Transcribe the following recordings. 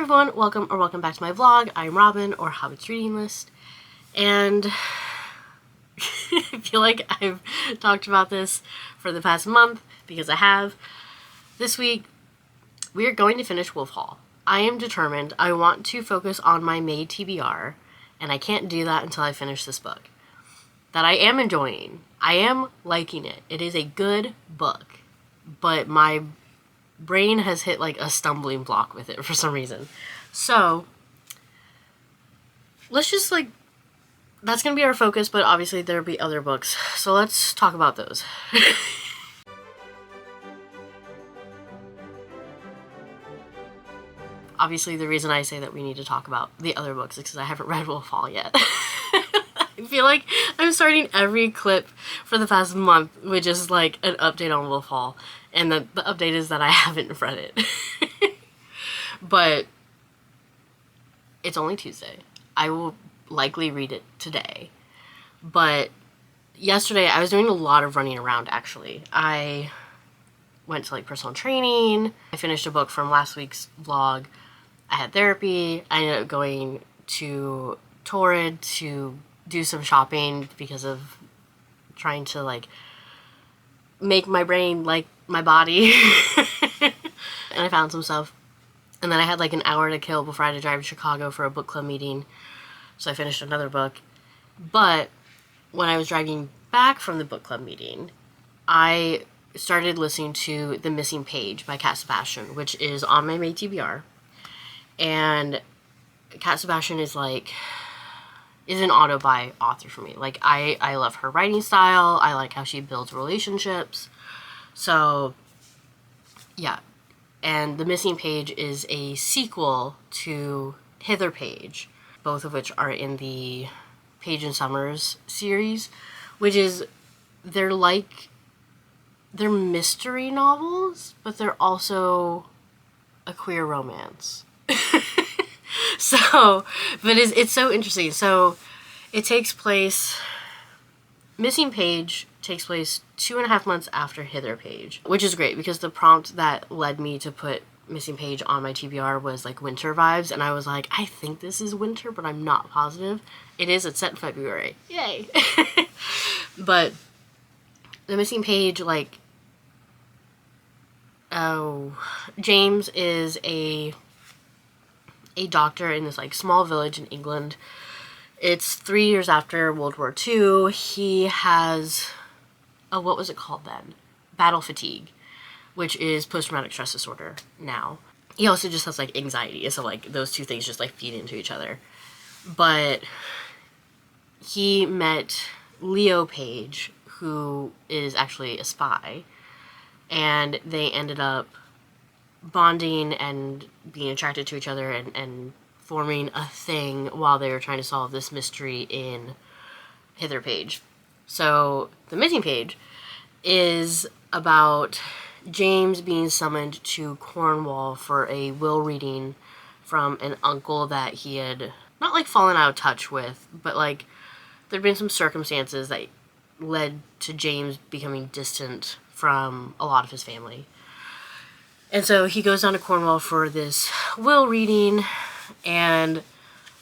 everyone, welcome back to my vlog. I'm Robin, or Hobbit's Reading List, and I feel like I've talked about this for the past month, because I have. This week, we are going to finish Wolf Hall. I am determined. I want to focus on my May TBR, and I can't do that until I finish this book. That I am enjoying. I am liking it. It is a good book, but my brain has hit like a stumbling block with it for some reason. So let's just that's gonna be our focus, but obviously there'll be other books, so let's talk about those. Obviously the reason I say that we need to talk about the other books is because I haven't read Wolf Hall yet. I feel like I'm starting every clip for the past month with just like an update on Wolf Hall, and the update is that I haven't read it. But it's only Tuesday. I will likely read it today. But yesterday I was doing a lot of running around, actually. I went to like personal training. I finished a book from last week's vlog. I had therapy. I ended up going to Torrid to do some shopping because of trying to like make my brain like my body. And I found some stuff. And then I had like an hour to kill before I had to drive to Chicago for a book club meeting. So I finished another book. But when I was driving back from the book club meeting, I started listening to The Missing Page by Sebastian, which is on my May TBR. And Sebastian is an auto-buy author for me. Like, I love her writing style. I like how she builds relationships. So, yeah. And The Missing Page is a sequel to Hither Page, both of which are in the Page and Summers series, which is, they're mystery novels, but they're also a queer romance. So, but it's so interesting. So, it takes place, Missing Page takes place 2.5 months after Hither Page, which is great because the prompt that led me to put Missing Page on my TBR was like winter vibes, and I was like, I think this is winter, but I'm not positive. It is, it's set in February. Yay! But The Missing Page, James is a doctor in this like small village in England. It's 3 years after World War II. He has what was it called then? Battle fatigue, which is post-traumatic stress disorder now. He also just has like anxiety, so like those two things just like feed into each other. But he met Leo Page, who is actually a spy, and they ended up bonding and being attracted to each other and forming a thing while they were trying to solve this mystery in Hither Page. So The Missing Page is about James being summoned to Cornwall for a will reading from an uncle that he had not like fallen out of touch with, but like there'd been some circumstances that led to James becoming distant from a lot of his family. And so he goes down to Cornwall for this will reading, and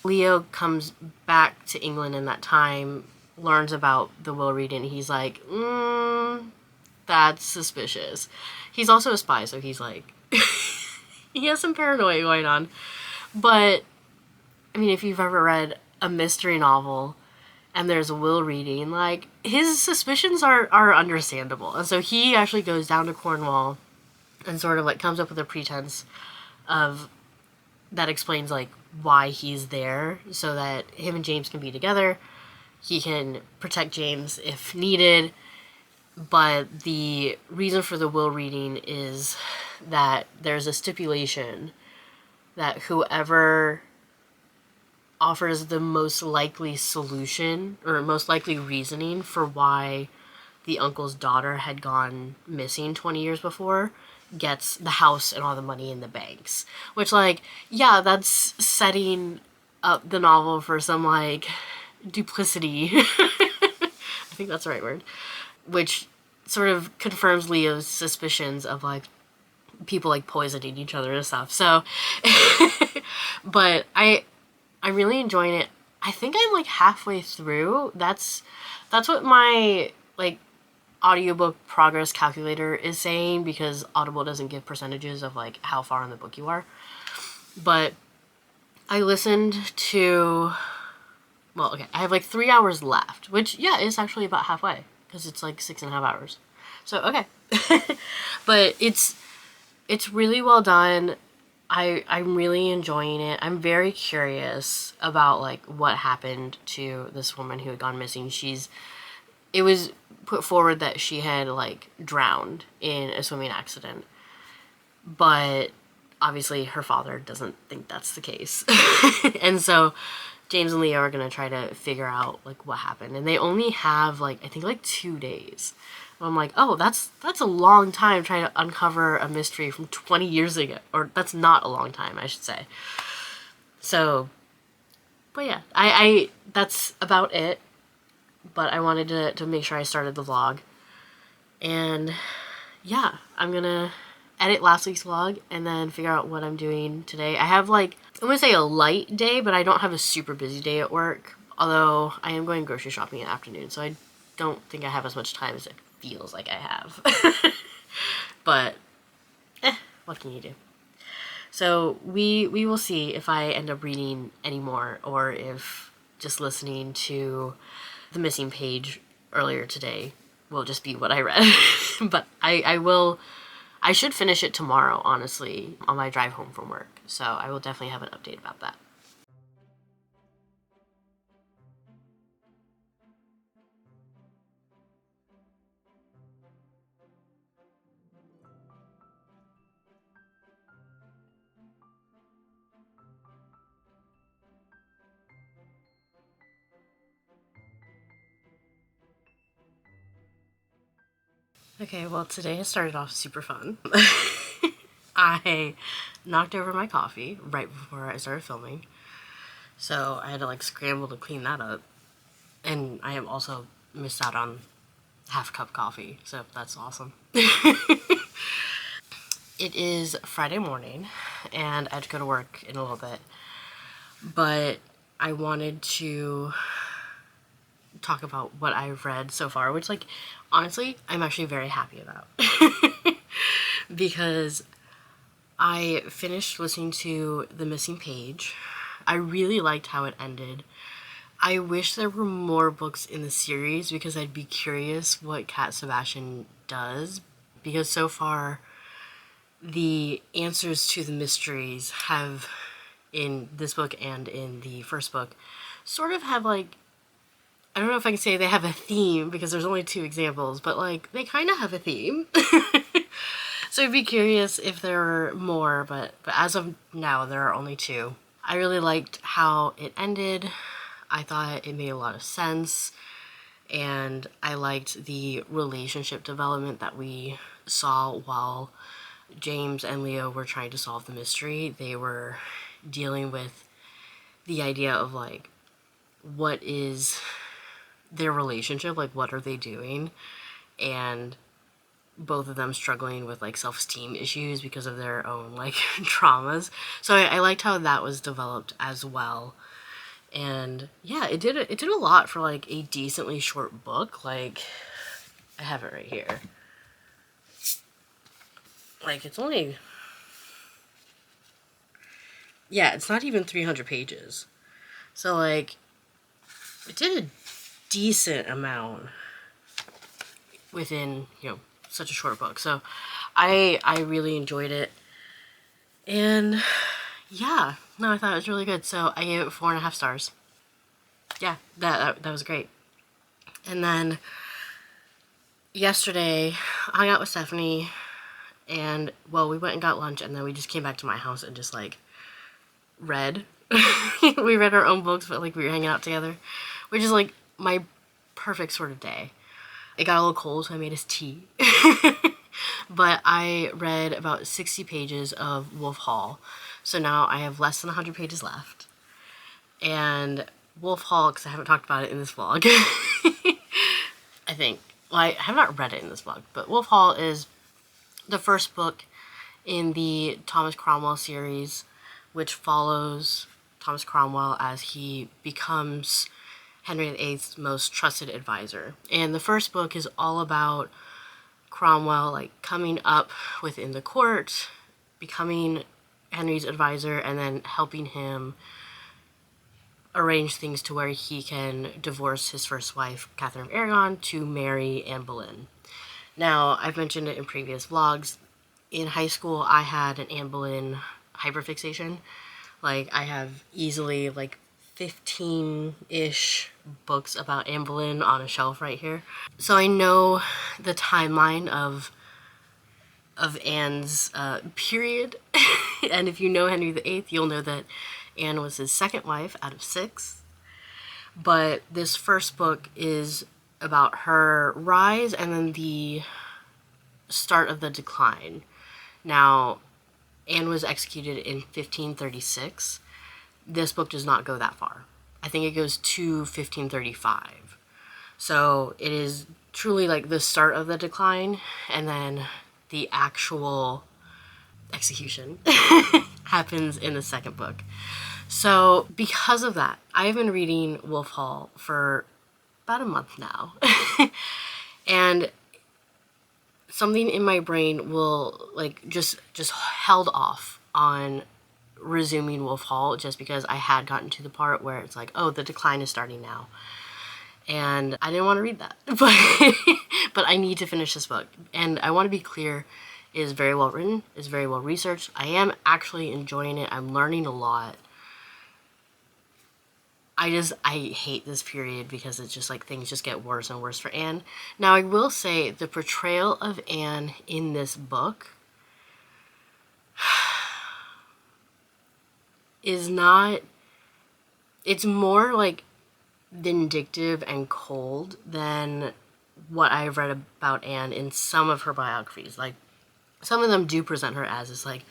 Leo comes back to England in that time, learns about the will reading, and he's like, that's suspicious. He's also a spy, so he's like, he has some paranoia going on. But, I mean, if you've ever read a mystery novel and there's a will reading, like, his suspicions are understandable. And so he actually goes down to Cornwall and sort of like comes up with a pretense of that explains like why he's there, so that him and James can be together. He can protect James if needed, but the reason for the will reading is that there's a stipulation that whoever offers the most likely solution or most likely reasoning for why the uncle's daughter had gone missing 20 years before gets the house and all the money in the banks. Which, like, yeah, that's setting up the novel for some, like, duplicity. I think that's the right word. Which sort of confirms Leo's suspicions of, like, people, like, poisoning each other and stuff. So, But I'm really enjoying it. I think I'm like halfway through. That's what my like audiobook progress calculator is saying, because Audible doesn't give percentages of like how far in the book you are. But I listened to, well, okay, I have like 3 hours left, which, yeah, is actually about halfway, because it's like 6.5 hours. So, okay. But it's really well done. I'm really enjoying it. I'm very curious about like what happened to this woman who had gone missing. It was put forward that she had like drowned in a swimming accident, but obviously her father doesn't think that's the case. And so James and Leo are going to try to figure out like what happened, and they only have like, I think like 2 days. And I'm like, oh, that's a long time trying to uncover a mystery from 20 years ago, or that's not a long time, I should say. So, but yeah, I that's about it. But I wanted to make sure I started the vlog. And yeah, I'm gonna edit last week's vlog and then figure out what I'm doing today. I have like, I'm gonna say a light day, but I don't have a super busy day at work. Although I am going grocery shopping in the afternoon, so I don't think I have as much time as it feels like I have. But, what can you do? So we will see if I end up reading any more, or if just listening to the missing page earlier today will just be what I read. But I should finish it tomorrow, honestly, on my drive home from work. So I will definitely have an update about that. Okay, well, today has started off super fun. I knocked over my coffee right before I started filming, so I had to like scramble to clean that up. And I have also missed out on half cup coffee, so that's awesome. It is Friday morning, and I have to go to work in a little bit, but I wanted to talk about what I've read so far, which, like, honestly, I'm actually very happy about. Because I finished listening to The Missing Page. I really liked how it ended. I wish there were more books in the series, because I'd be curious what Sebastian does. Because so far, the answers to the mysteries have, in this book and in the first book, sort of have like, I don't know if I can say they have a theme, because there's only 2 examples, but like they kind of have a theme. So I'd be curious if there are more, but as of now, there are only 2. I really liked how it ended. I thought it made a lot of sense, and I liked the relationship development that we saw while James and Leo were trying to solve the mystery. They were dealing with the idea of like, what is their relationship, like what are they doing, and both of them struggling with like self-esteem issues because of their own like traumas. So I liked how that was developed as well. And yeah, it did a lot for like a decently short book. Like, I have it right here. Like, it's only, yeah, it's not even 300 pages. So like, it did a decent amount within, such a short book. So I really enjoyed it. And yeah, no, I thought it was really good. So I gave it 4.5 stars. Yeah, that was great. And then yesterday, I hung out with Stephanie, and well, we went and got lunch, and then we just came back to my house and just like read. We read our own books, but like we were hanging out together, which is like my perfect sort of day. It got a little cold, so I made us tea. But I read about 60 pages of Wolf Hall. So now I have less than 100 pages left. And Wolf Hall, because I haven't talked about it in this vlog, I think. Well, I have not read it in this vlog, but Wolf Hall is the first book in the Thomas Cromwell series which follows Thomas Cromwell as he becomes Henry VIII's most trusted advisor. And the first book is all about Cromwell like coming up within the court, becoming Henry's advisor, and then helping him arrange things to where he can divorce his first wife, Catherine of Aragon, to marry Anne Boleyn. Now, I've mentioned it in previous vlogs. In high school, I had an Anne Boleyn hyperfixation. Like, I have easily, like, 15-ish books about Anne Boleyn on a shelf right here. So I know the timeline of Anne's period. And if you know Henry VIII, you'll know that Anne was his second wife out of 6. But this first book is about her rise and then the start of the decline. Now, Anne was executed in 1536. This book does not go that far. I think it goes to 1535. So it is truly like the start of the decline, and then the actual execution happens in the second book. So because of that, I've been reading Wolf Hall for about a month now. And something in my brain will like just held off on resuming Wolf Hall just because I had gotten to the part where it's like, oh, the decline is starting now. And I didn't want to read that. But I need to finish this book. And I want to be clear, it is very well written, it's very well researched. I am actually enjoying it. I'm learning a lot. I hate this period because it's just like things just get worse and worse for Anne. Now, I will say the portrayal of Anne in this book is not, it's more like vindictive and cold than what I've read about Anne in some of her biographies. Like, some of them do present her as this like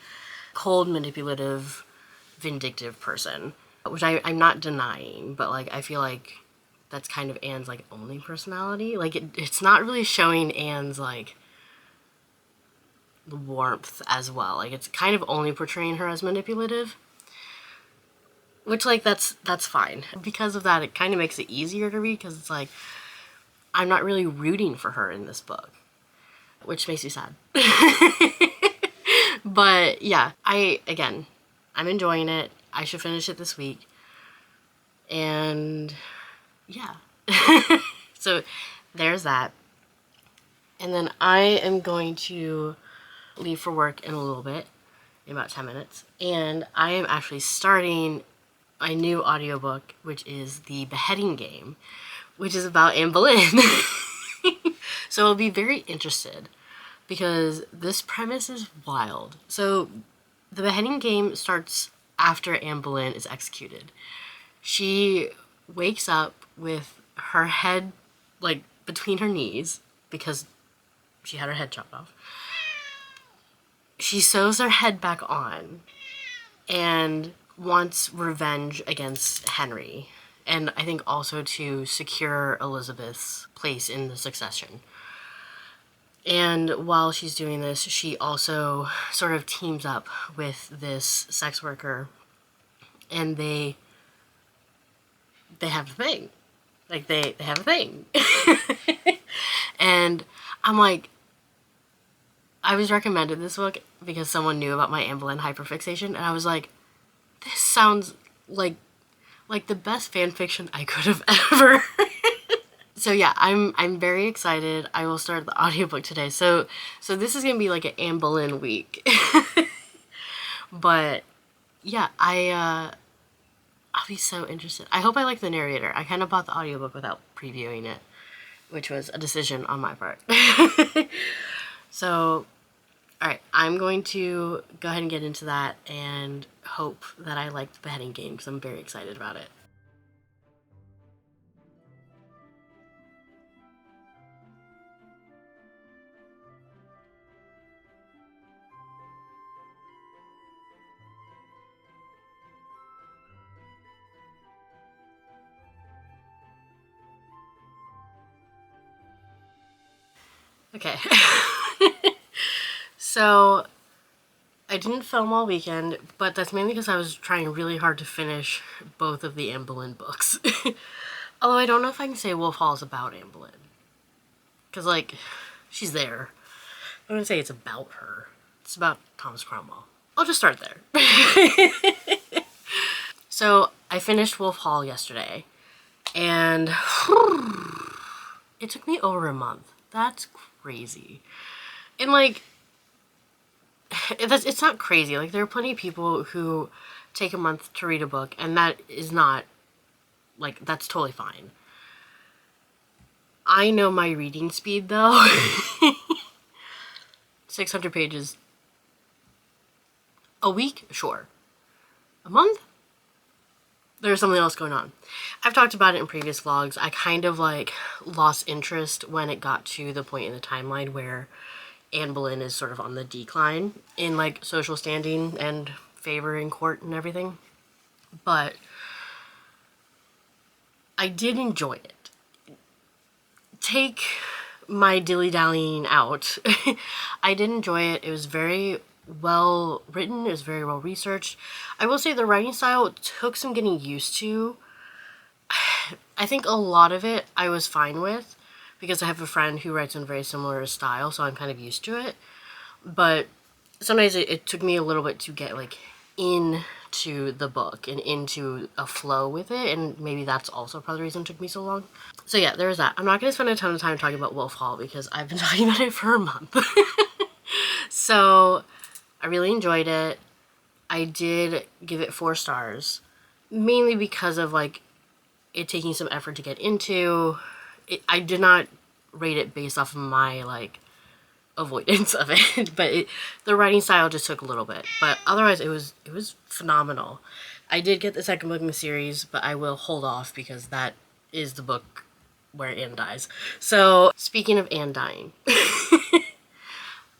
cold, manipulative, vindictive person, which I'm not denying, but like I feel like that's kind of Anne's like only personality. Like it's not really showing Anne's like the warmth as well. Like it's kind of only portraying her as manipulative, which like that's fine. Because of that, it kind of makes it easier to read because it's like I'm not really rooting for her in this book, which makes me sad. But yeah, I'm enjoying it. I should finish it this week. And yeah. So there's that. And then I am going to leave for work in a little bit, in about 10 minutes. And I am actually starting a new audiobook, which is The Beheading Game, which is about Anne Boleyn. So I'll be very interested because this premise is wild. So the Beheading Game starts after Anne Boleyn is executed. She wakes up with her head like between her knees because she had her head chopped off. She sews her head back on and wants revenge against Henry, and I think also to secure Elizabeth's place in the succession. And while she's doing this, she also sort of teams up with this sex worker, and they have a thing. Like, they have a thing. And I'm like, I was recommended this book because someone knew about my Anne Boleyn hyperfixation, and I was like, this sounds like the best fan fiction I could have ever. So yeah, I'm very excited. I will start the audiobook today. So this is gonna be like an Anne Boleyn week. But yeah, I'll be so interested. I hope I like the narrator. I kind of bought the audiobook without previewing it, which was a decision on my part. So, alright, I'm going to go ahead and get into that and hope that I like the Beheading Game because I'm very excited about it. Okay. So I didn't film all weekend, but that's mainly because I was trying really hard to finish both of the Anne Boleyn books. Although I don't know if I can say Wolf Hall is about Anne Boleyn. Because, like, she's there. I wouldn't say it's about her. It's about Thomas Cromwell. I'll just start there. So, I finished Wolf Hall yesterday. And it took me over a month. That's crazy. And, like, it's not crazy. Like, there are plenty of people who take a month to read a book, and that is not, like, that's totally fine. I know my reading speed, though. 600 pages a week? Sure. A month? There's something else going on. I've talked about it in previous vlogs. I kind of, like, lost interest when it got to the point in the timeline where Anne Boleyn is sort of on the decline in, like, social standing and favor in court and everything. But I did enjoy it. Take my dilly-dallying out. I did enjoy it. It was very well written. It was very well researched. I will say the writing style took some getting used to. I think a lot of it I was fine with because I have a friend who writes in a very similar style, so I'm kind of used to it. But sometimes it took me a little bit to get, like, into the book and into a flow with it, and maybe that's also part of the reason it took me so long. So yeah, there was that. I'm not going to spend a ton of time talking about Wolf Hall because I've been talking about it for a month. So I really enjoyed it. I did give it 4 stars, mainly because of, like, it taking some effort to get into. I did not rate it based off of my, like, avoidance of it, but the writing style just took a little bit. But otherwise, it was phenomenal. I did get the second book in the series, but I will hold off because that is the book where Anne dies. So, speaking of Anne dying,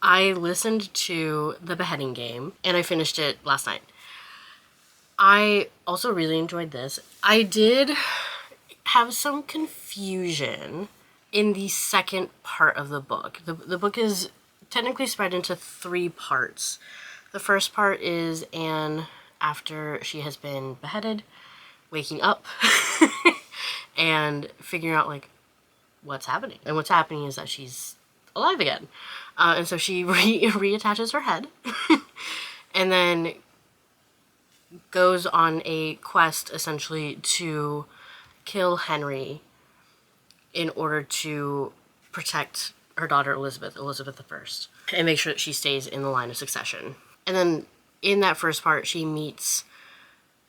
I listened to The Beheading Game, and I finished it last night. I also really enjoyed this. I did have some confusion in the second part of the book. The book is technically spread into 3 parts. The first part is Anne, after she has been beheaded, waking up and figuring out, like, what's happening. And what's happening is that she's alive again. And so she reattaches her head and then goes on a quest, essentially, to kill Henry in order to protect her daughter Elizabeth I, and make sure that she stays in the line of succession. And then in that first part, she meets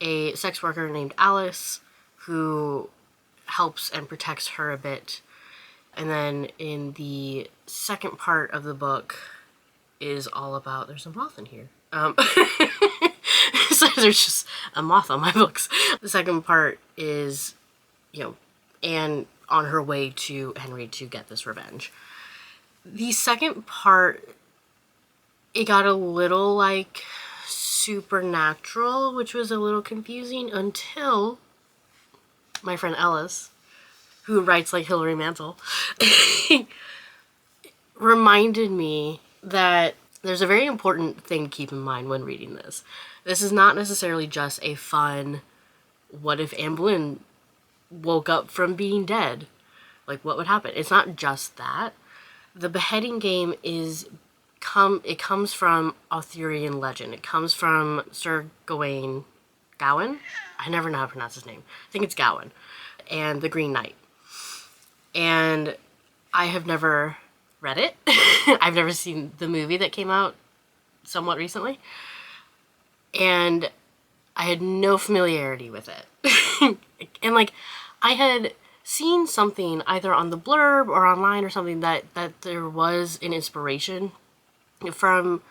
a sex worker named Alice who helps and protects her a bit. And then in the second part of the book is all about, there's a moth in here. So there's just a moth on my books. The second part is, you know, Anne on her way to Henry to get this revenge. The second part, it got a little, like, supernatural, which was a little confusing until my friend Ellis, who writes like Hilary Mantel, reminded me that there's a very important thing to keep in mind when reading this. This is not necessarily just a fun, what if Anne Boleyn woke up from being dead? Like, what would happen? It's not just that. The Beheading Game it comes from Arthurian legend. It comes from Sir Gawain. Gawain? I never know how to pronounce his name. I think it's Gawain. And the Green Knight. And I have never read it. I've never seen the movie that came out somewhat recently. And I had no familiarity with it. And, like, I had seen something either on the blurb or online or something that there was an inspiration from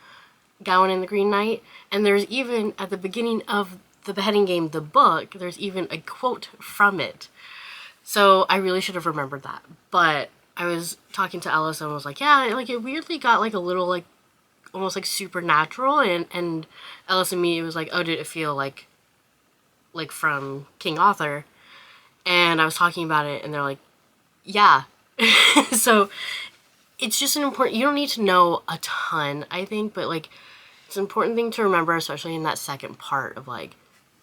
Gawain and the Green Knight. And there's even, at the beginning of The Beheading Game, the book, there's even a quote from it. So I really should have remembered that. But I was talking to Ellis and was like, yeah, like, it weirdly got, like, a little, like, almost, like, supernatural. And Ellis and me, it was like, oh, did it feel like from King Arthur? And I was talking about it, and they're like, yeah. So it's just an important, you don't need to know a ton, I think, but, like, it's an important thing to remember, especially in that second part of like,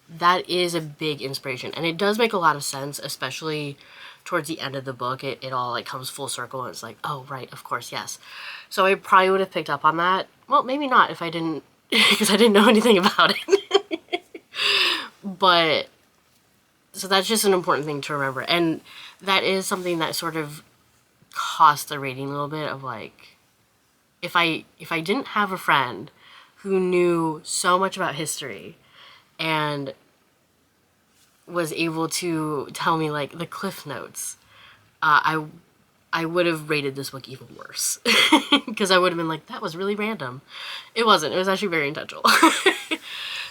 that is a big inspiration. And it does make a lot of sense, especially towards the end of the book. It all like comes full circle and it's like, oh, right, of course, yes. So I probably would have picked up on that. Well, maybe not if I didn't, because I didn't know anything about it. But, so that's just an important thing to remember. And that is something that sort of cost the rating a little bit of like, if I didn't have a friend who knew so much about history and was able to tell me like the cliff notes, I would have rated this book even worse. Because I would have been like, that was really random. It wasn't. It was actually very intentional.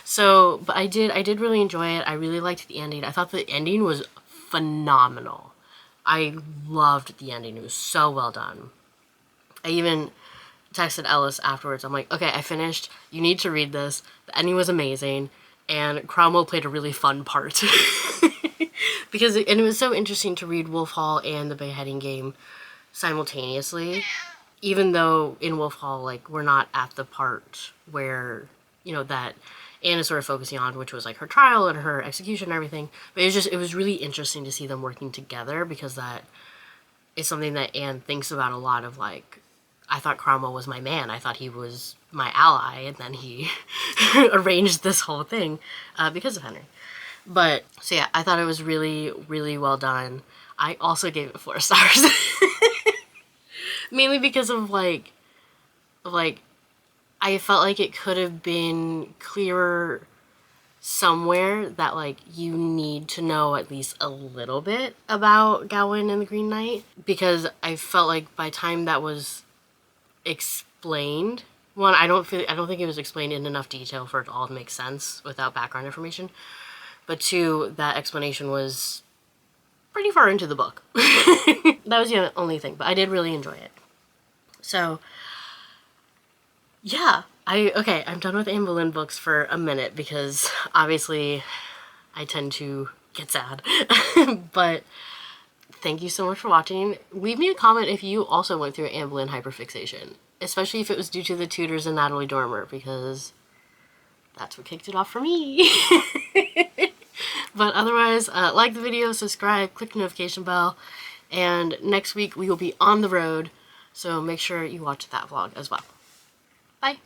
So, but I did really enjoy it. I really liked the ending. I thought the ending was phenomenal. I loved the ending. It was so well done. I even texted Ellis afterwards. I'm like, okay, I finished. You need to read this. The ending was amazing. And Cromwell played a really fun part. Because it was so interesting to read Wolf Hall and the Beheading Game simultaneously. Even though in Wolf Hall, like, we're not at the part where, you know, that Anne is sort of focusing on, which was like her trial and her execution and everything. But it was really interesting to see them working together, because that is something that Anne thinks about a lot of, like, I thought Cromwell was my man. I thought he was my ally, and then he arranged this whole thing because of Henry. But, so yeah, I thought it was really, really well done. I also gave it 4 stars. Mainly because of, like, I felt like it could have been clearer somewhere that, like, you need to know at least a little bit about Gawain and the Green Knight. Because I felt like by the time that was explained, one, I don't think it was explained in enough detail for it all to make sense without background information. But 2, that explanation was pretty far into the book. That was the only thing, but I did really enjoy it. So, yeah, I'm done with Anne Boleyn books for a minute, because obviously I tend to get sad. But thank you so much for watching. Leave me a comment if you also went through Anne Boleyn hyperfixation, especially if it was due to the tutors and Natalie Dormer, because that's what kicked it off for me. But otherwise, like the video, subscribe, click the notification bell, and next week we will be on the road, so make sure you watch that vlog as well. Bye!